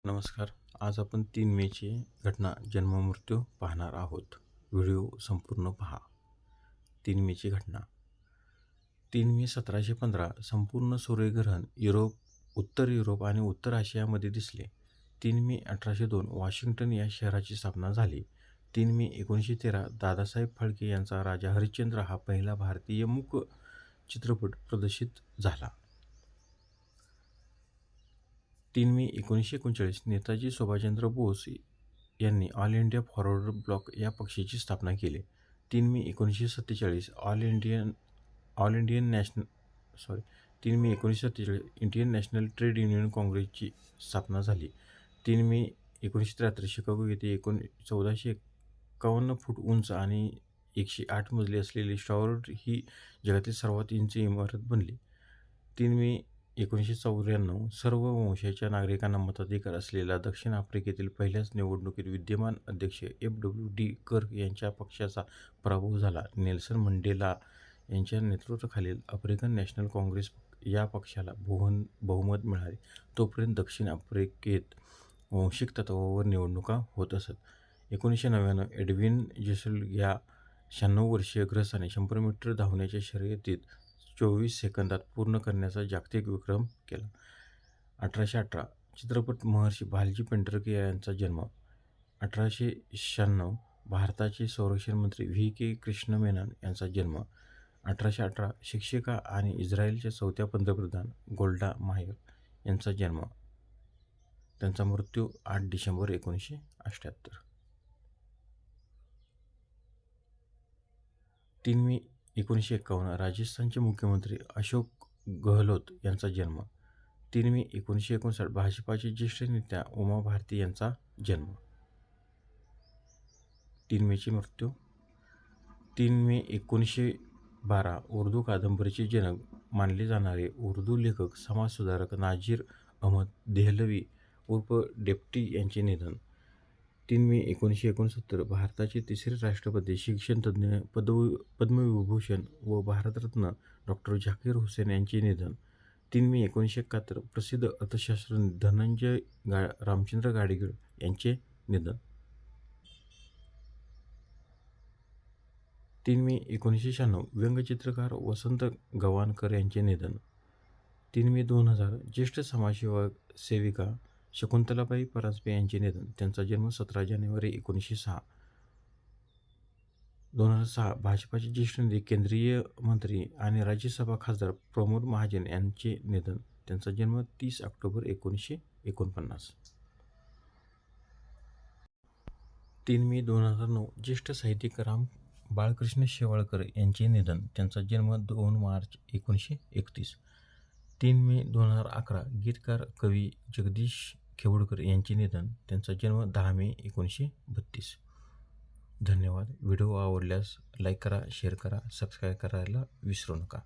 नमस्कार. आज आपण 3 मेची घटना जन्म-मृत्यू पाहणार आहोत. व्हिडिओ संपूर्ण पहा. 3 मेची घटना. 3 मे 1715 संपूर्ण सूर्यग्रहण उत्तर युरोप आणि उत्तर आशियामध्ये दिसले. 3 मे 1802 वॉशिंग्टन या शहराची स्थापना झाली. 3 मे 1913 दादासाहेब फाळके यांचा राजा हरिश्चंद्र हा पहिला भारतीय मूक चित्रपट प्रदर्शित झाला. 3 मे 1939 नेताजी सुभाषचंद्र बोस यांनी ऑल इंडिया फॉरवर्ड ब्लॉक या पक्षाची स्थापना केली. 3 मे 1947 इंडियन नॅशनल ट्रेड युनियन काँग्रेसची स्थापना झाली. 3 मे 1973 शिकागो येथे 1451 फूट उंच आणि 108 मजली असलेली टॉवर ही जगातील सर्वात उंच इमारत बनली. 3 मे 1994 सर्व वंशाच्या नागरिकांना मताधिकार असलेल्या दक्षिण आफ्रिकेतील पहिल्याच निवडणुकीत विद्यमान अध्यक्ष FW कर्क यांच्या पक्षाचा पराभव झाला. नेल्सन मंडेला यांच्या नेतृत्वाखालील आफ्रिकन नॅशनल काँग्रेस या पक्षाला बहुमत मिळाले. तोपर्यंत दक्षिण आफ्रिकेत वांशिक तत्त्वावर निवडणुका होत असत. 1999 एडविन जेसुल या 96 वर्षीय ग्रसाने 100 मीटर धावण्याच्या शर्यतीत 24 सेकंदात पूर्ण करण्याचा जागतिक विक्रम केला. 1818 चित्रपट महर्षी भालजी पेंढारकर यांचा जन्म. 1896 भारताचे संरक्षण मंत्री V.K. कृष्ण मेनन यांचा जन्म. 1818 शिक्षिका आणि इस्रायलच्या चौथ्या पंतप्रधान गोल्डा मायर यांचा जन्म. त्यांचा मृत्यू 8 डिसेंबर 1978. 3 मे 1951 राजस्थानचे मुख्यमंत्री अशोक गहलोत यांचा जन्म. 3 मे 1959 भाजपाचे ज्येष्ठ नेत्या उमा भारती यांचा जन्म. 3 मेची मृत्यू. 3 मे 1912 उर्दू कादंबरीचे जनक मानले जाणारे उर्दू लेखक समाजसुधारक नाझीर अहमद देहलवी उर्फ डेप्टी यांचे निधन. 3 मे 1969 भारताचे तिसरे राष्ट्रपती, शिक्षणतज्ज्ञ, पद्मविभूषण व भारतरत्न डॉ. झाकीर हुसेन यांचे निधन. 3 मे 1971 प्रसिद्ध अर्थशास्त्रज्ञ धनंजय रामचंद्र गाडगीळ यांचे निधन. 3 मे 1996 व्यंगचित्रकार वसंत गवाणकर यांचे निधन. 3 मे 2000 ज्येष्ठ समाजसेविका शकुंतलाबाई परांजपे यांचे निधन. त्यांचा जन्म 17 जानेवारी 1906. 2006 भाजपाचे ज्येष्ठ नेते, केंद्रीय मंत्री आणि राज्यसभा खासदार प्रमोद महाजन यांचे निधन. त्यांचा जन्म 30 ऑक्टोबर 1949. 3 मे 2009 ज्येष्ठ साहित्यिक राम बाळकृष्ण शेवाळकर यांचे निधन. त्यांचा जन्म 2 मार्च 1931. 3 मे 2011 गीतकार कवी जगदीश खेवडकर यांचे निधन. त्यांचा जन्म 10 मे 1932. धन्यवाद. व्हिडिओ आवडल्यास लाईक करा, शेअर करा, सबस्क्राईब करायला विसरू नका.